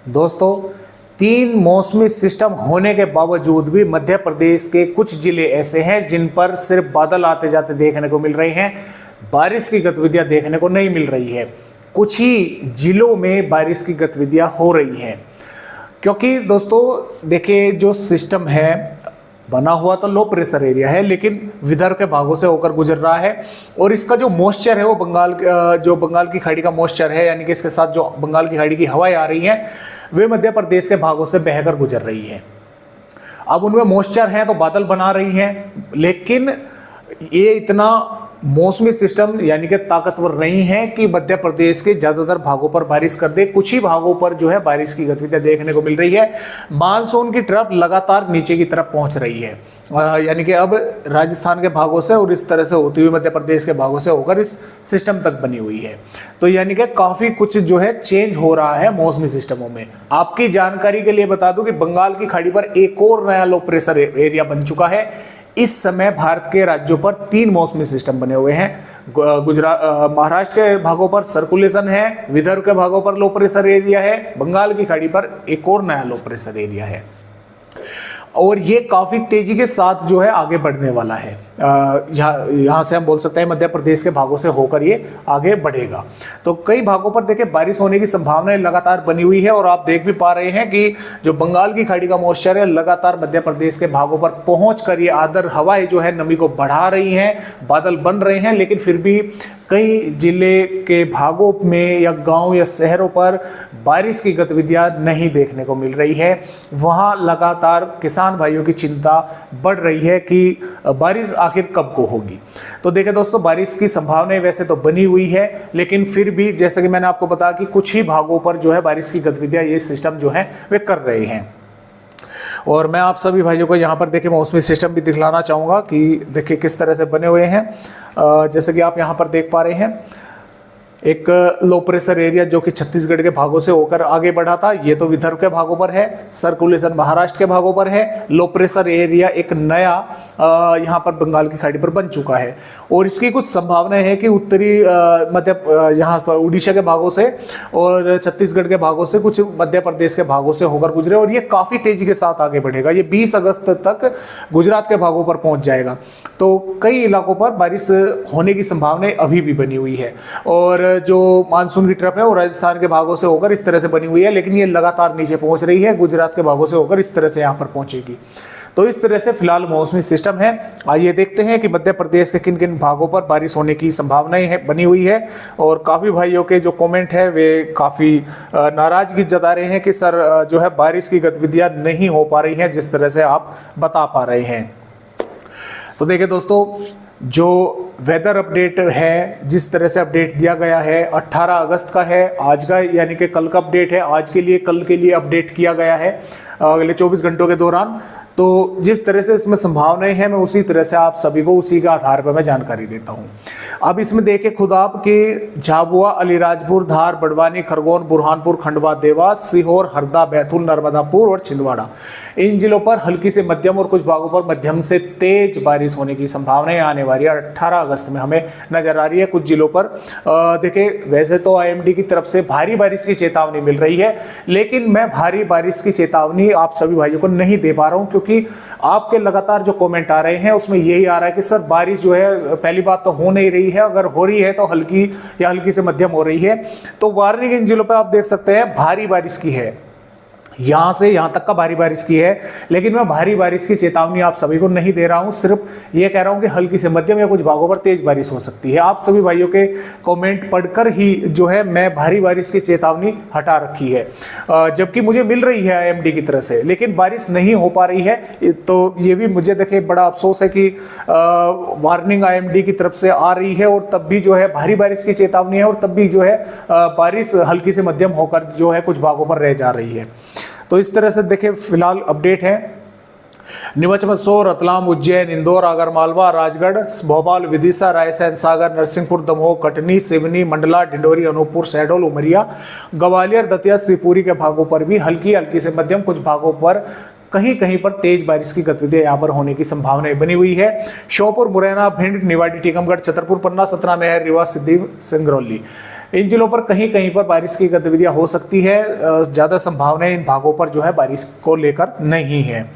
दोस्तों, 3 मौसमी सिस्टम होने के बावजूद भी मध्य प्रदेश के कुछ जिले ऐसे हैं जिन पर सिर्फ बादल आते जाते देखने को मिल रहे हैं, बारिश की गतिविधियां देखने को नहीं मिल रही है। कुछ ही जिलों में बारिश की गतिविधियां हो रही हैं, क्योंकि दोस्तों देखिए, जो सिस्टम है बना हुआ तो लो प्रेशर एरिया है, लेकिन विदर्भ के भागों से होकर गुजर रहा है और इसका जो मॉइस्चर है वो बंगाल की खाड़ी का मॉइस्चर है, यानी कि इसके साथ जो बंगाल की खाड़ी की हवाएं आ रही हैं वे मध्य प्रदेश के भागों से बहकर गुजर रही है। अब उनमें मॉइस्चर है तो बादल बना रही हैं, लेकिन ये इतना मौसमी सिस्टम यानी कि ताकतवर नहीं है कि मध्य प्रदेश के ज्यादातर भागों पर बारिश कर दे। कुछ ही भागों पर जो है बारिश की गतिविधियां देखने को मिल रही है। मानसून की ट्रफ लगातार नीचे की तरफ पहुंच रही है, यानी कि अब राजस्थान के भागों से और इस तरह से होती हुई मध्य प्रदेश के भागों से होकर इस सिस्टम तक बनी हुई है। तो यानी कि काफी कुछ जो है चेंज हो रहा है मौसमी सिस्टमों में। आपकी जानकारी के लिए बता दूं कि बंगाल की खाड़ी पर एक और नया लो प्रेशर एरिया बन चुका है। इस समय भारत के राज्यों पर 3 मौसमी सिस्टम बने हुए हैं। महाराष्ट्र के भागों पर सर्कुलेशन है, विदर्भ के भागों पर लो प्रेशर एरिया है, बंगाल की खाड़ी पर एक और नया लो प्रेशर एरिया है और ये काफी तेजी के साथ जो है आगे बढ़ने वाला है। यहाँ से हम बोल सकते हैं मध्य प्रदेश के भागों से होकर ये आगे बढ़ेगा। तो कई भागों पर देखिए बारिश होने की संभावनाएं लगातार बनी हुई है और आप देख भी पा रहे हैं कि जो बंगाल की खाड़ी का मॉइस्चर है लगातार मध्य प्रदेश के भागों पर पहुंचकर ये आर्द्र हवाएं जो है नमी को बढ़ा रही हैं, बादल बन रहे हैं, लेकिन फिर भी कई जिले के भागों में या गांव या शहरों पर बारिश की गतिविधियां नहीं देखने को मिल रही है। वहां लगातार किसान भाइयों की चिंता बढ़ रही है कि बारिश आखिर कब को होगी। तो देखिए दोस्तों, बारिश की संभावनाएं वैसे तो बनी हुई है, लेकिन फिर भी जैसे कि मैंने आपको बताया कि कुछ ही भागों पर जो है बारिश की गतिविधियां ये सिस्टम जो है वे कर रहे हैं। और मैं आप सभी भाइयों को यहाँ पर देखिए मौसमी सिस्टम भी दिखलाना चाहूँगा कि देखिए किस तरह से बने हुए हैं। जैसे कि आप यहाँ पर देख पा रहे हैं, एक लो प्रेशर एरिया जो कि छत्तीसगढ़ के भागों से होकर आगे बढ़ा था, ये तो विदर्भ के भागों पर है। सर्कुलेशन महाराष्ट्र के भागों पर है। लो प्रेशर एरिया एक नया यहाँ पर बंगाल की खाड़ी पर बन चुका है और इसकी कुछ संभावना है कि उत्तरी यहाँ पर उड़ीसा के भागों से और छत्तीसगढ़ के भागों से कुछ मध्य प्रदेश के भागों से होकर गुजरे और ये काफी तेजी के साथ आगे बढ़ेगा। ये 20 अगस्त तक गुजरात के भागों पर पहुंच जाएगा। तो कई इलाकों पर बारिश होने की संभावना अभी भी बनी हुई है और जो मानसून की ट्रफ है वो राजस्थान के भागों से होकर इस तरह से बनी हुई है, लेकिन ये लगातार नीचे पहुंच रही है, गुजरात के भागों से होकर इस तरह से यहाँ पर पहुंचेगी। तो इस तरह से फिलहाल मौसमी सिस्टम है। आइए देखते हैं कि मध्य प्रदेश के किन किन भागों पर बारिश होने की संभावनाएं है बनी हुई है। और काफ़ी भाइयों के जो कमेंट है वे काफ़ी नाराजगी जता रहे हैं कि सर जो है बारिश की गतिविधियां नहीं हो पा रही हैं जिस तरह से आप बता पा रहे हैं। तो देखिए दोस्तों, जो वेदर अपडेट है, जिस तरह से अपडेट दिया गया है 18 अगस्त का है, आज का यानी कि कल का अपडेट है, आज के लिए कल के लिए अपडेट किया गया है अगले 24 घंटों के दौरान। तो जिस तरह से इसमें संभावनाएं हैं मैं उसी तरह से आप सभी को उसी के आधार पर मैं जानकारी देता हूं। अब इसमें देखिए खुद आप कि झाबुआ, अलीराजपुर, धार, बड़वानी, खरगोन, बुरहानपुर, खंडवा, देवास, सीहोर, हरदा, बैतूल, नर्मदापुर और छिंदवाड़ा, इन जिलों पर हल्की से मध्यम और कुछ भागों पर मध्यम से तेज बारिश होने की संभावनाएं आने वाली है 18 अगस्त में हमें नजर आ रही है। कुछ जिलों पर देखिए वैसे तो IMD की तरफ से भारी बारिश की चेतावनी मिल रही है, लेकिन मैं भारी बारिश की चेतावनी आप सभी भाइयों को नहीं दे पा रहा हूं, क्योंकि आपके लगातार जो कमेंट आ रहे हैं उसमें यही आ रहा है कि सर बारिश जो है पहली बात तो हो नहीं रही है, अगर हो रही है तो हल्की या हल्की से मध्यम हो रही है। तो वार्निंग इन जिलों पे आप देख सकते हैं भारी बारिश की है, यहां से यहां तक का भारी बारिश की है, लेकिन मैं भारी बारिश की चेतावनी आप सभी को नहीं दे रहा हूं, सिर्फ ये कह रहा हूं कि हल्की से मध्यम या कुछ भागों पर तेज बारिश हो सकती है। आप सभी भाइयों के कमेंट पढ़कर ही जो है मैं भारी बारिश की चेतावनी हटा रखी है, जबकि मुझे मिल रही है IMD की तरफ से, लेकिन बारिश नहीं हो पा रही है। तो ये भी मुझे देखिए बड़ा अफसोस है कि वार्निंग IMD की तरफ से आ रही है और तब भी जो है भारी बारिश की चेतावनी है और तब भी जो है बारिश हल्की से मध्यम होकर जो है कुछ भागों पर रह जा रही है। तो इस तरह से देखिए फिलहाल अपडेट है। नीमच, मंदसौर, रतलाम, उज्जैन, इंदौर, आगरमालवा, राजगढ़, भोपाल, विदिशा, रायसेन, सागर, नरसिंहपुर, दमोह, कटनी, सिवनी, मंडला, डिंडोरी, अनूपपुर, शहडोल, उमरिया, ग्वालियर, दतिया, शिवपुरी के भागों पर भी हल्की हल्की से मध्यम, कुछ भागों पर कहीं कहीं पर तेज बारिश की गतिविधियां यहां पर होने की संभावनाएं बनी हुई है। श्योपुर, मुरैना, भिंड, निवाड़ी, टीकमगढ़, छतरपुर, पन्ना, सतना, मेहर, रीवा, सिद्धि, सिंगरौली, इन जिलों पर कहीं कहीं पर बारिश की गतिविधियां हो सकती है, ज़्यादा संभावना इन भागों पर जो है बारिश को लेकर नहीं है।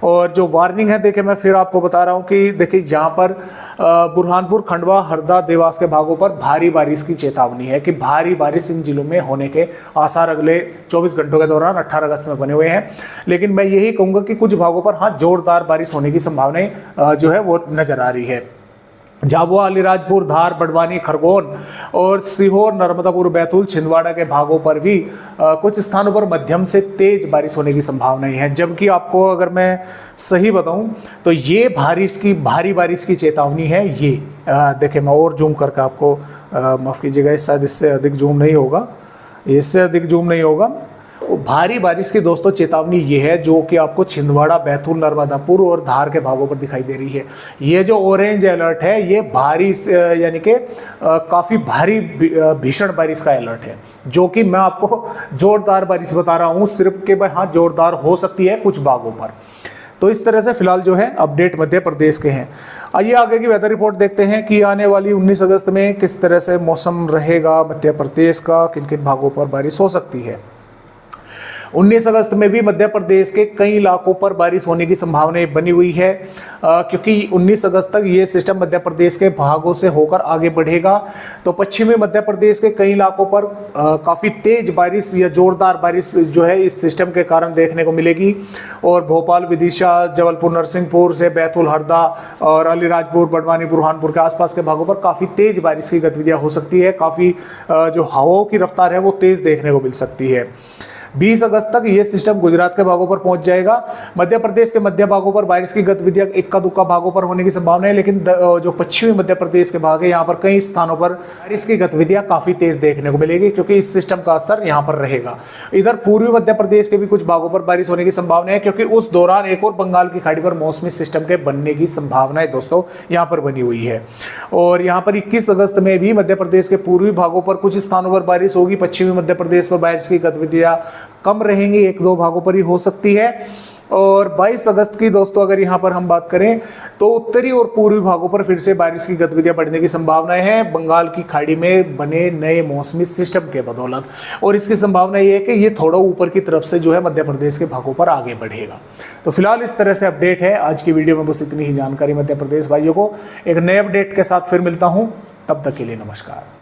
और जो वार्निंग है देखिए मैं फिर आपको बता रहा हूँ कि देखिए यहाँ पर बुरहानपुर, खंडवा, हरदा, देवास के भागों पर भारी बारिश की चेतावनी है कि भारी बारिश इन जिलों में होने के आसार अगले 24 घंटों के दौरान 18 अगस्त में बने हुए हैं। लेकिन मैं यही कहूँगा कि कुछ भागों पर हाँ जोरदार बारिश होने की संभावनाएं जो है वो नजर आ रही है। झाबुआ, अलीराजपुर, धार, बड़वानी, खरगोन और सीहोर, नर्मदापुर, बैतूल, छिंदवाड़ा के भागों पर भी कुछ स्थानों पर मध्यम से तेज बारिश होने की संभावनाएं हैं। जबकि आपको अगर मैं सही बताऊं तो ये भारी बारिश की चेतावनी है। ये देखिए मैं और जूम करके आपको माफ़ कीजिएगा, शायद इससे अधिक जूम नहीं होगा, इससे अधिक जूम नहीं होगा। भारी बारिश की दोस्तों चेतावनी ये है जो कि आपको छिंदवाड़ा, बैतूल, नर्मदापुर और धार के भागों पर दिखाई दे रही है। ये जो ऑरेंज अलर्ट है ये भारी यानी कि काफ़ी भारी भीषण बारिश का अलर्ट है, जो कि मैं आपको जोरदार बारिश बता रहा हूँ सिर्फ के भाई हाँ जोरदार हो सकती है कुछ भागों पर। तो इस तरह से फिलहाल जो है अपडेट मध्य प्रदेश के हैं। आइए आगे की वेदर रिपोर्ट देखते हैं कि आने वाली 19 अगस्त में किस तरह से मौसम रहेगा मध्य प्रदेश का, किन किन भागों पर बारिश हो सकती है। 19 अगस्त में भी मध्य प्रदेश के कई इलाकों पर बारिश होने की संभावनाएं बनी हुई है, क्योंकि 19 अगस्त तक ये सिस्टम मध्य प्रदेश के भागों से होकर आगे बढ़ेगा। तो पश्चिमी मध्य प्रदेश के कई इलाकों पर काफ़ी तेज बारिश या जोरदार बारिश जो है इस सिस्टम के कारण देखने को मिलेगी। और भोपाल, विदिशा, जबलपुर, नरसिंहपुर से बैतूल, हरदा और अलीराजपुर, बड़वानी, बुरहानपुर के आसपास के भागों पर काफ़ी तेज बारिश की गतिविधियाँ हो सकती है। काफ़ी जो हवाओं की रफ्तार है वो तेज़ देखने को मिल सकती है। 20 अगस्त तक ये सिस्टम गुजरात के भागों पर पहुंच जाएगा। मध्य प्रदेश के मध्य भागों पर बारिश की गतिविधियां इक्का दुक्का भागों पर होने की संभावना है, लेकिन जो पश्चिमी मध्य प्रदेश के भाग है यहाँ पर कई स्थानों पर बारिश की गतिविधियां काफी तेज देखने को मिलेगी, क्योंकि इस सिस्टम का असर यहाँ पर रहेगा। इधर पूर्वी मध्य प्रदेश के भी कुछ भागों पर बारिश होने की संभावना है, क्योंकि उस दौरान एक और बंगाल की खाड़ी पर मौसमी सिस्टम के बनने की संभावनाएं दोस्तों यहाँ पर बनी हुई है। और यहाँ पर 21 अगस्त में भी मध्य प्रदेश के पूर्वी भागों पर कुछ स्थानों पर बारिश होगी। पश्चिमी मध्य प्रदेश पर बारिश की गतिविधियां कम रहेंगी, एक दो भागों पर ही हो सकती है। और 22 अगस्त की दोस्तों अगर यहाँ पर हम बात करें तो उत्तरी और पूर्वी भागों पर फिर से बारिश की गतिविधियां बढ़ने की संभावनाएं हैं, बंगाल की खाड़ी में बने नए मौसमी सिस्टम के बदौलत। और इसकी संभावना ये है कि ये थोड़ा ऊपर की तरफ से जो है मध्य प्रदेश के भागों पर आगे बढ़ेगा। तो फिलहाल इस तरह से अपडेट है। आज की वीडियो में बस इतनी ही जानकारी मध्य प्रदेश भाइयों को। एक नए अपडेट के साथ फिर मिलता हूँ, तब तक के लिए नमस्कार।